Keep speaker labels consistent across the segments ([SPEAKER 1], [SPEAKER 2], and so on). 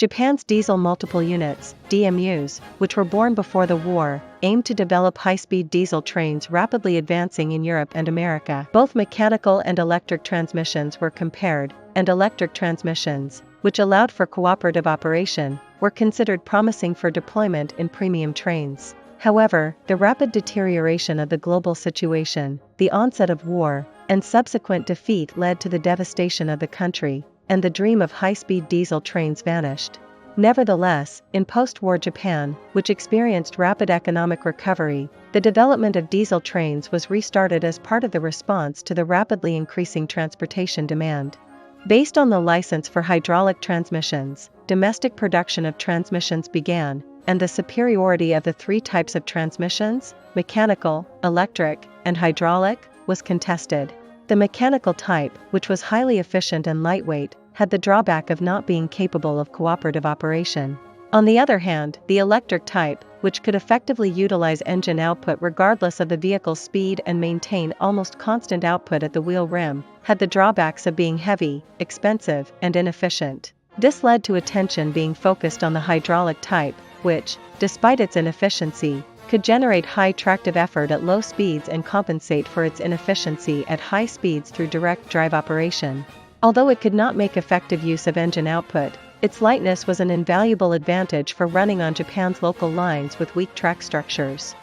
[SPEAKER 1] Japan's Diesel Multiple Units, DMUs, which were born before the war, aimed to develop high-speed diesel trains rapidly advancing in Europe and America. Both mechanical and electric transmissions were compared, and electric transmissions, which allowed for cooperative operation, were considered promising for deployment in premium trains. However, the rapid deterioration of the global situation, the onset of war, and subsequent defeat led to the devastation of the country, and the dream of high-speed diesel trains vanished. Nevertheless, in post-war Japan, which experienced rapid economic recovery, the development of diesel trains was restarted as part of the response to the rapidly increasing transportation demand. Based on the license for hydraulic transmissions, domestic production of transmissions began, and the superiority of the three types of transmissions, mechanical, electric, and hydraulic, was contested. The mechanical type, which was highly efficient and lightweight, had the drawback of not being capable of cooperative operation. On the other hand, the electric type, which could effectively utilize engine output regardless of the vehicle's speed and maintain almost constant output at the wheel rim, had the drawbacks of being heavy, expensive, and inefficient. This led to attention being focused on the hydraulic type, which, despite its inefficiency, could generate high tractive effort at low speeds and compensate for its inefficiency at high speeds through direct drive operation. Although it could not make effective use of engine output, its lightness was an invaluable advantage for running on Japan's local lines with weak track structures.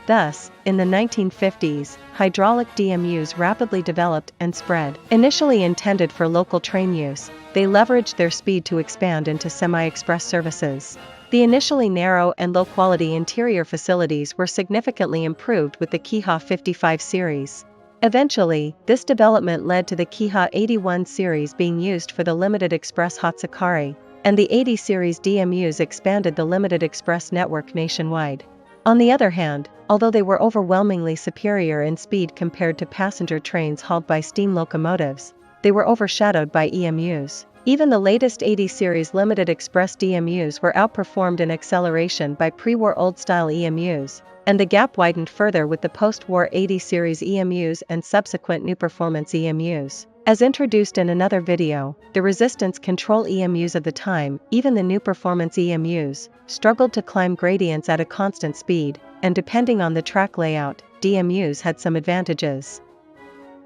[SPEAKER 1] Thus, in the 1950s, hydraulic DMUs rapidly developed and spread. Initially intended for local train use, they leveraged their speed to expand into semi-express services. The initially narrow and low-quality interior facilities were significantly improved with the KiHa 55 series. Eventually, this development led to the KiHa 81 series being used for the limited express Hatsukari, and the 80 series DMUs expanded the limited express network nationwide. On the other hand, although they were overwhelmingly superior in speed compared to passenger trains hauled by steam locomotives, they were overshadowed by EMUs. Even the latest 80 series limited express DMUs were outperformed in acceleration by pre-war old-style EMUs, and the gap widened further with the post-war 80 series EMUs and subsequent new performance EMUs. As introduced in another video, the resistance control EMUs of the time, even the new performance EMUs, struggled to climb gradients at a constant speed, and depending on the track layout, DMUs had some advantages.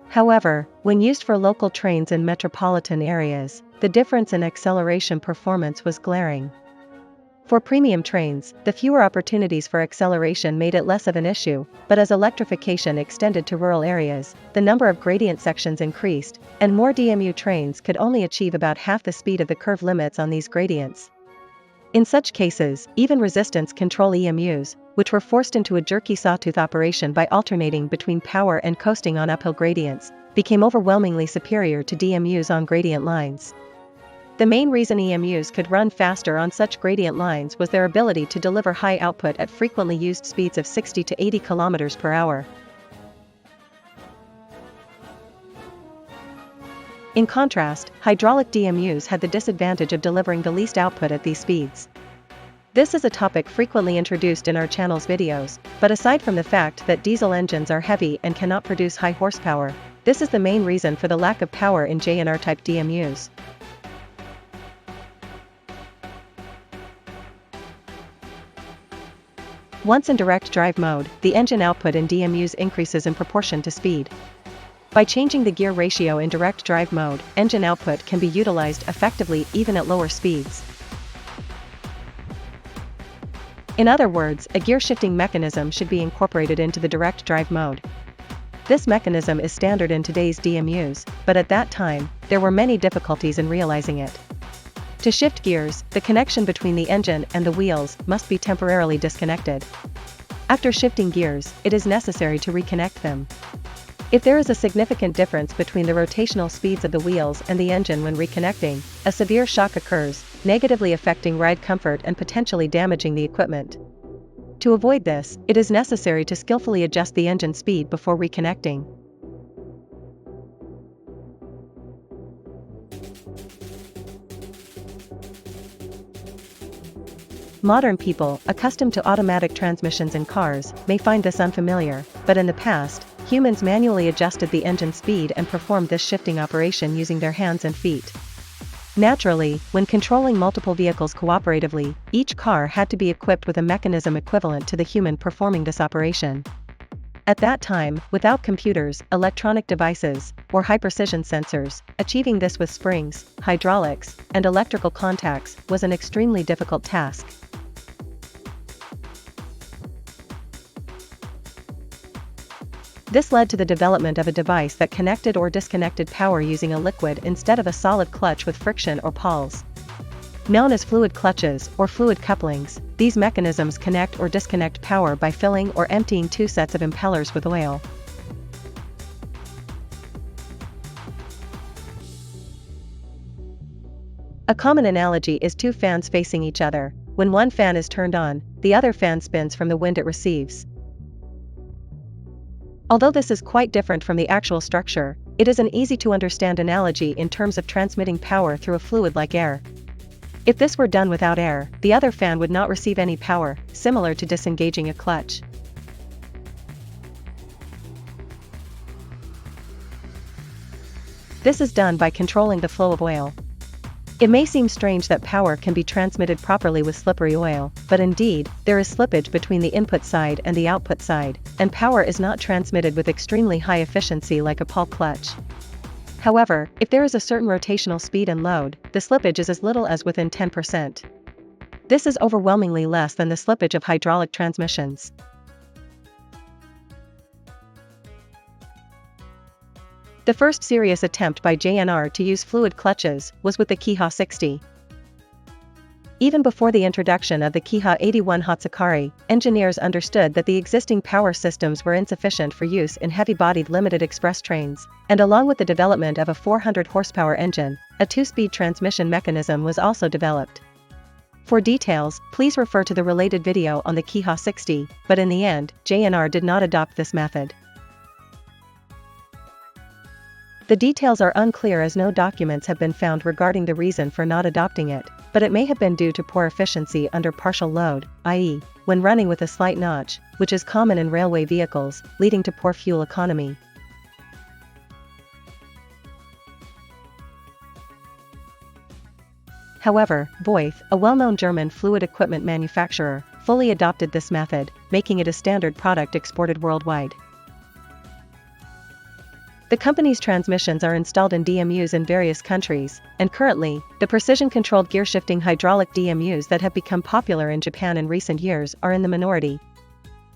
[SPEAKER 1] However, when used for local trains in metropolitan areas, the difference in acceleration performance was glaring. For premium trains, the fewer opportunities for acceleration made it less of an issue, but as electrification extended to rural areas, the number of gradient sections increased, and more DMU trains could only achieve about half the speed of the curve limits on these gradients. In such cases, even resistance control EMUs, which were forced into a jerky sawtooth operation by alternating between power and coasting on uphill gradients, became overwhelmingly superior to DMUs on gradient lines. The main reason EMUs could run faster on such gradient lines was their ability to deliver high output at frequently used speeds of 60 to 80 km per hour. In contrast, hydraulic DMUs had the disadvantage of delivering the least output at these speeds. This is a topic frequently introduced in our channel's videos, but aside from the fact that diesel engines are heavy and cannot produce high horsepower, this is the main reason for the lack of power in JNR-type DMUs. Once in direct drive mode, the engine output in DMUs increases in proportion to speed. By changing the gear ratio in direct drive mode, engine output can be utilized effectively even at lower speeds. In other words, a gear shifting mechanism should be incorporated into the direct drive mode. This mechanism is standard in today's DMUs, but at that time, there were many difficulties in realizing it. To shift gears, the connection between the engine and the wheels must be temporarily disconnected. After shifting gears, it is necessary to reconnect them. If there is a significant difference between the rotational speeds of the wheels and the engine when reconnecting, a severe shock occurs, negatively affecting ride comfort and potentially damaging the equipment. To avoid this, it is necessary to skillfully adjust the engine speed before reconnecting. Modern people, accustomed to automatic transmissions in cars, may find this unfamiliar, but in the past, humans manually adjusted the engine speed and performed this shifting operation using their hands and feet. Naturally, when controlling multiple vehicles cooperatively, each car had to be equipped with a mechanism equivalent to the human performing this operation. At that time, without computers, electronic devices, or high-precision sensors, achieving this with springs, hydraulics, and electrical contacts was an extremely difficult task. This led to the development of a device that connected or disconnected power using a liquid instead of a solid clutch with friction or pawls. Known as fluid clutches or fluid couplings, these mechanisms connect or disconnect power by filling or emptying two sets of impellers with oil. A common analogy is two fans facing each other. When one fan is turned on, the other fan spins from the wind it receives. Although this is quite different from the actual structure, it is an easy-to-understand analogy in terms of transmitting power through a fluid like air. If this were done without air, the other fan would not receive any power, similar to disengaging a clutch. This is done by controlling the flow of oil. It may seem strange that power can be transmitted properly with slippery oil, but indeed, there is slippage between the input side and the output side, and power is not transmitted with extremely high efficiency like a Paul clutch. However, if there is a certain rotational speed and load, the slippage is as little as within 10%. This is overwhelmingly less than the slippage of hydraulic transmissions. The first serious attempt by JNR to use fluid clutches was with the KiHa 60. Even before the introduction of the KiHa 81 Hatsukari, engineers understood that the existing power systems were insufficient for use in heavy-bodied limited express trains, and along with the development of a 400 horsepower engine, a two-speed transmission mechanism was also developed. For details, please refer to the related video on the KiHa 60, but in the end, JNR did not adopt this method. The details are unclear as no documents have been found regarding the reason for not adopting it, but it may have been due to poor efficiency under partial load, i.e., when running with a slight notch, which is common in railway vehicles, leading to poor fuel economy. However, Voith, a well-known German fluid equipment manufacturer, fully adopted this method, making it a standard product exported worldwide. The company's transmissions are installed in DMUs in various countries, and currently, the precision-controlled gear-shifting hydraulic DMUs that have become popular in Japan in recent years are in the minority.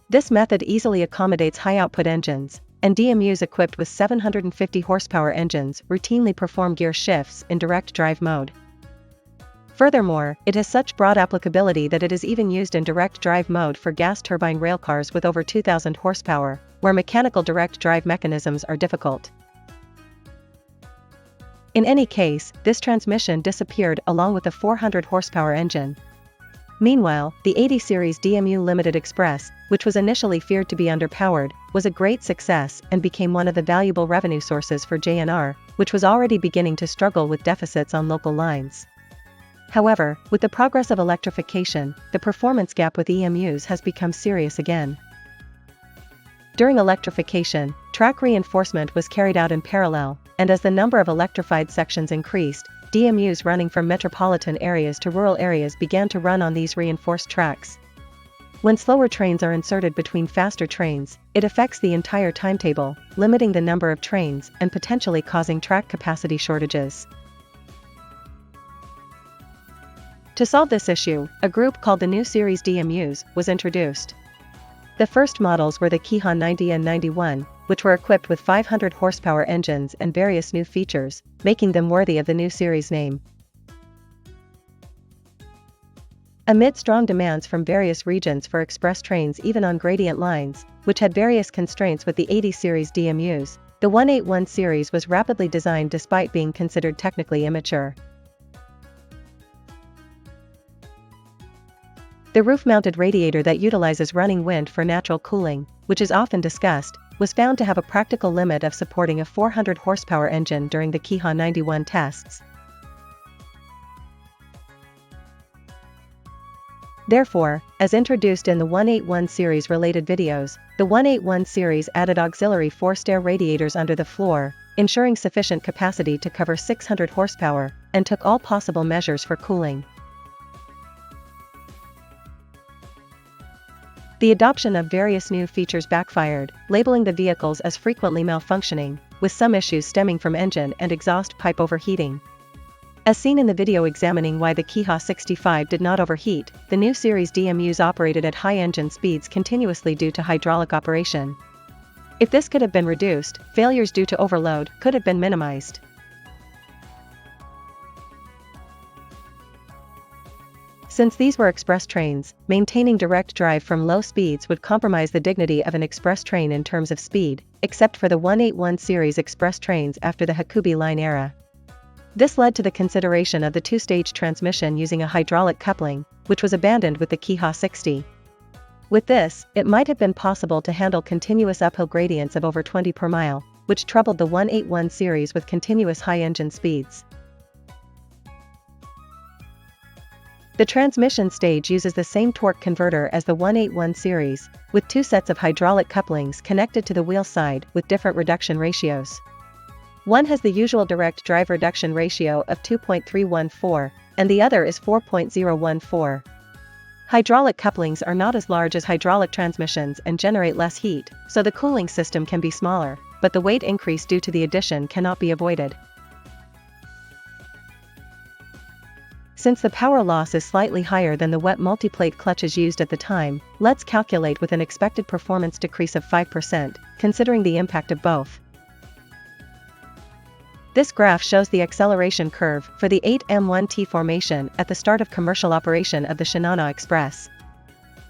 [SPEAKER 1] This method easily accommodates high-output engines, and DMUs equipped with 750 horsepower engines routinely perform gear shifts in direct drive mode. Furthermore, it has such broad applicability that it is even used in direct drive mode for gas turbine railcars with over 2,000 horsepower, where mechanical direct drive mechanisms are difficult. In any case, this transmission disappeared along with the 400 horsepower engine. Meanwhile, the 80 series DMU Limited Express, which was initially feared to be underpowered, was a great success and became one of the valuable revenue sources for JNR, which was already beginning to struggle with deficits on local lines. However, with the progress of electrification, the performance gap with EMUs has become serious again. During electrification, track reinforcement was carried out in parallel, and as the number of electrified sections increased, DMUs running from metropolitan areas to rural areas began to run on these reinforced tracks. When slower trains are inserted between faster trains, it affects the entire timetable, limiting the number of trains and potentially causing track capacity shortages. To solve this issue, a group called the New Series DMUs was introduced. The first models were the KiHa 90 and 91, which were equipped with 500 horsepower engines and various new features, making them worthy of the New Series name. Amid strong demands from various regions for express trains even on gradient lines, which had various constraints with the 80 series DMUs, the 181 series was rapidly designed despite being considered technically immature. The roof-mounted radiator that utilizes running wind for natural cooling, which is often discussed, was found to have a practical limit of supporting a 400 horsepower engine during the KiHa 91 tests. Therefore, as introduced in the 181 series related videos, the 181 series added auxiliary forced air radiators under the floor, ensuring sufficient capacity to cover 600 horsepower, and took all possible measures for cooling. The adoption of various new features backfired, labeling the vehicles as frequently malfunctioning, with some issues stemming from engine and exhaust pipe overheating. As seen in the video examining why the KiHa 65 did not overheat, the new series DMUs operated at high engine speeds continuously due to hydraulic operation. If this could have been reduced, failures due to overload could have been minimized. Since these were express trains, maintaining direct drive from low speeds would compromise the dignity of an express train in terms of speed, except for the 181 series express trains after the Hakubi line era. This led to the consideration of the two-stage transmission using a hydraulic coupling, which was abandoned with the KiHa 60. With this, it might have been possible to handle continuous uphill gradients of over 20 per mile, which troubled the 181 series with continuous high engine speeds. The transmission stage uses the same torque converter as the 181 series, with two sets of hydraulic couplings connected to the wheel side with different reduction ratios. One has the usual direct drive reduction ratio of 2.314, and the other is 4.014. Hydraulic couplings are not as large as hydraulic transmissions and generate less heat, so the cooling system can be smaller, but the weight increase due to the addition cannot be avoided. Since the power loss is slightly higher than the wet multiplate clutches used at the time, let's calculate with an expected performance decrease of 5%, considering the impact of both. This graph shows the acceleration curve for the 8M1T formation at the start of commercial operation of the Shinano Express.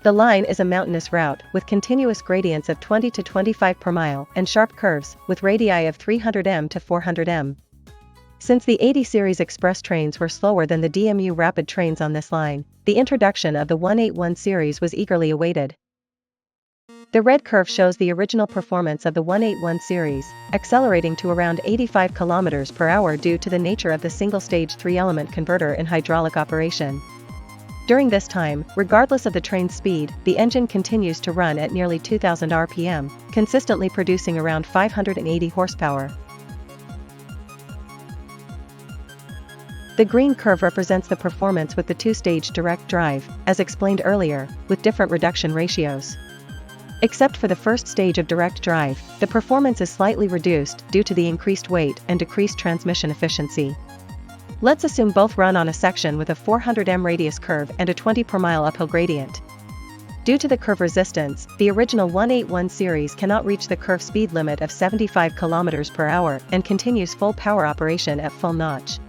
[SPEAKER 1] The line is a mountainous route with continuous gradients of 20 to 25 per mile and sharp curves with radii of 300 m to 400 m. Since the 80 series express trains were slower than the DMU rapid trains on this line, the introduction of the 181 series was eagerly awaited. The red curve shows the original performance of the 181 series, accelerating to around 85 km per hour due to the nature of the single-stage 3-element converter in hydraulic operation. During this time, regardless of the train's speed, the engine continues to run at nearly 2000 rpm, consistently producing around 580 horsepower. The green curve represents the performance with the two-stage direct drive, as explained earlier, with different reduction ratios. Except for the first stage of direct drive, the performance is slightly reduced due to the increased weight and decreased transmission efficiency. Let's assume both run on a section with a 400 m radius curve and a 20 per mile uphill gradient. Due to the curve resistance, the original 181 series cannot reach the curve speed limit of 75 km per hour and continues full power operation at full notch.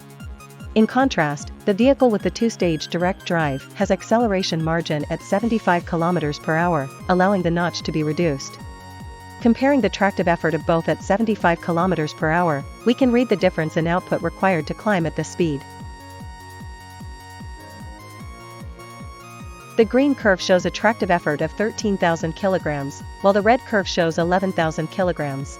[SPEAKER 1] In contrast, the vehicle with the two-stage direct drive has acceleration margin at 75 km per hour, allowing the notch to be reduced. Comparing the tractive effort of both at 75 km per hour, we can read the difference in output required to climb at this speed. The green curve shows a tractive effort of 13,000 kg, while the red curve shows 11,000 kg.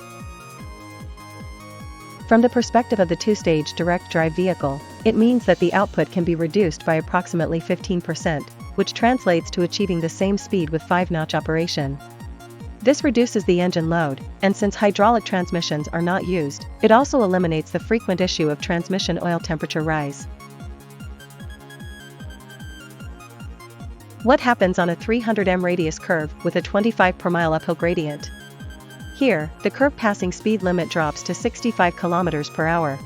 [SPEAKER 1] From the perspective of the two-stage direct drive vehicle, it means that the output can be reduced by approximately 15%, which translates to achieving the same speed with 5-notch operation. This reduces the engine load, and since hydraulic transmissions are not used, it also eliminates the frequent issue of transmission oil temperature rise. What happens on a 300 m radius curve with a 25 per mile uphill gradient? Here, the curve passing speed limit drops to 65 km per hour.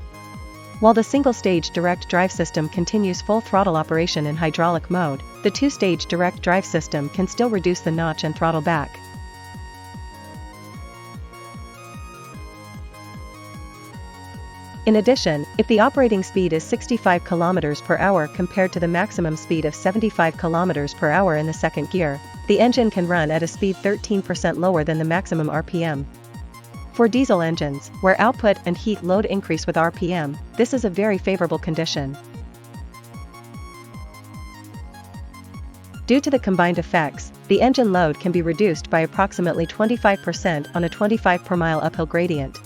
[SPEAKER 1] While the single-stage direct drive system continues full throttle operation in hydraulic mode, the two-stage direct drive system can still reduce the notch and throttle back. In addition, if the operating speed is 65 km per hour compared to the maximum speed of 75 km per hour in the second gear, the engine can run at a speed 13% lower than the maximum RPM. For diesel engines, where output and heat load increase with RPM, this is a very favorable condition. Due to the combined effects, the engine load can be reduced by approximately 25% on a 25 per mile uphill gradient.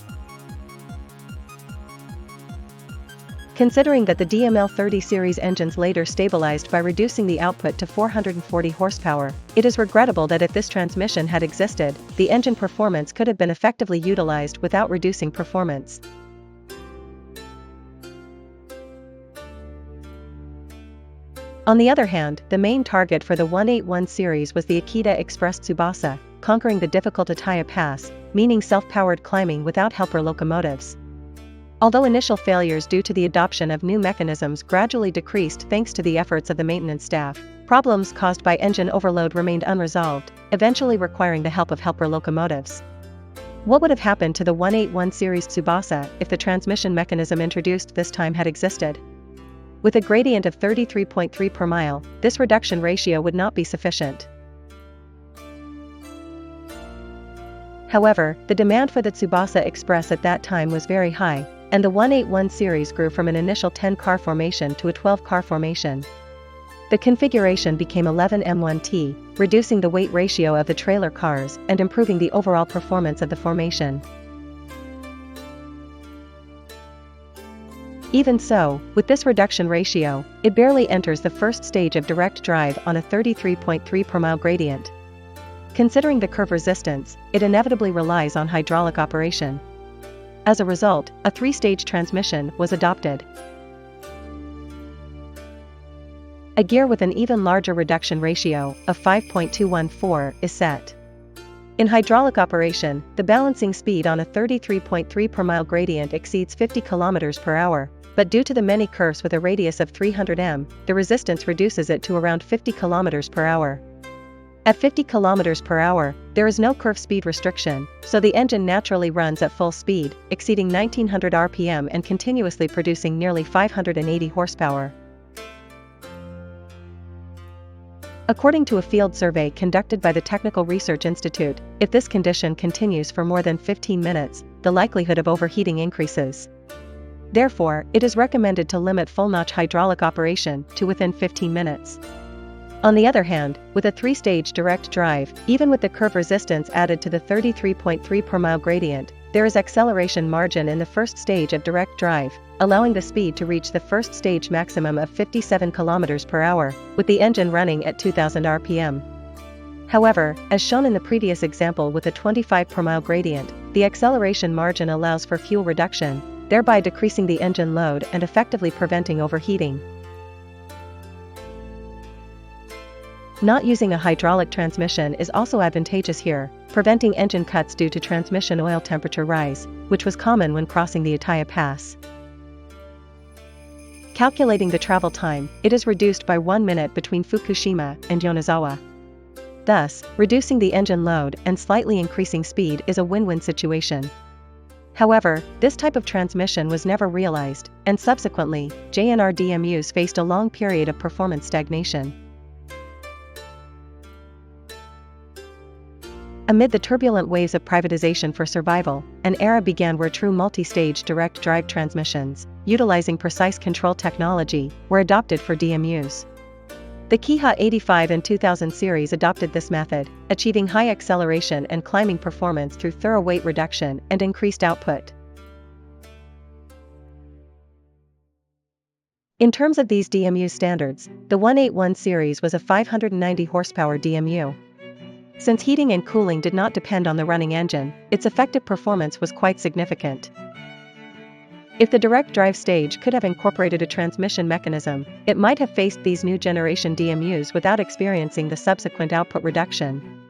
[SPEAKER 1] Considering that the DML-30 series engines later stabilized by reducing the output to 440 horsepower, it is regrettable that if this transmission had existed, the engine performance could have been effectively utilized without reducing performance. On the other hand, the main target for the 181 series was the Akita Express Tsubasa, conquering the difficult Itaya Pass, meaning self-powered climbing without helper locomotives. Although initial failures due to the adoption of new mechanisms gradually decreased thanks to the efforts of the maintenance staff, problems caused by engine overload remained unresolved, eventually requiring the help of helper locomotives. What would have happened to the 181 series Tsubasa if the transmission mechanism introduced this time had existed? With a gradient of 33.3 per mile, this reduction ratio would not be sufficient. However, the demand for the Tsubasa Express at that time was very high, and the 181 series grew from an initial 10-car formation to a 12-car formation. The configuration became 11 M1T, reducing the weight ratio of the trailer cars and improving the overall performance of the formation. Even so, with this reduction ratio, it barely enters the first stage of direct drive on a 33.3 per mile gradient. Considering the curve resistance, it inevitably relies on hydraulic operation. As a result, a 3-stage transmission was adopted. A gear with an even larger reduction ratio of 5.214 is set. In hydraulic operation, the balancing speed on a 33.3 per mile gradient exceeds 50 km per hour, but due to the many curves with a radius of 300 m, the resistance reduces it to around 50 km per hour. At 50 km per hour, there is no curve speed restriction, so the engine naturally runs at full speed, exceeding 1900 rpm and continuously producing nearly 580 horsepower. According to a field survey conducted by the Technical Research Institute, if this condition continues for more than 15 minutes, the likelihood of overheating increases. Therefore, it is recommended to limit full-notch hydraulic operation to within 15 minutes. On the other hand, with a 3-stage direct drive, even with the curve resistance added to the 33.3 per mile gradient, there is acceleration margin in the first stage of direct drive, allowing the speed to reach the first stage maximum of 57 km per hour, with the engine running at 2000 rpm. However, as shown in the previous example with a 25 per mile gradient, the acceleration margin allows for fuel reduction, thereby decreasing the engine load and effectively preventing overheating. Not using a hydraulic transmission is also advantageous here, preventing engine cuts due to transmission oil temperature rise, which was common when crossing the Itaya Pass. Calculating the travel time, it is reduced by 1 minute between Fukushima and Yonezawa. Thus, reducing the engine load and slightly increasing speed is a win-win situation. However, this type of transmission was never realized, and subsequently, JNR DMUs faced a long period of performance stagnation. Amid the turbulent waves of privatization for survival, an era began where true multi-stage direct drive transmissions, utilizing precise control technology, were adopted for DMUs. The KiHa 85 and 2000 series adopted this method, achieving high acceleration and climbing performance through thorough weight reduction and increased output. In terms of these DMU standards, the 181 series was a 590 horsepower DMU. Since heating and cooling did not depend on the running engine, its effective performance was quite significant. If the direct drive stage could have incorporated a transmission mechanism, it might have faced these new generation DMUs without experiencing the subsequent output reduction.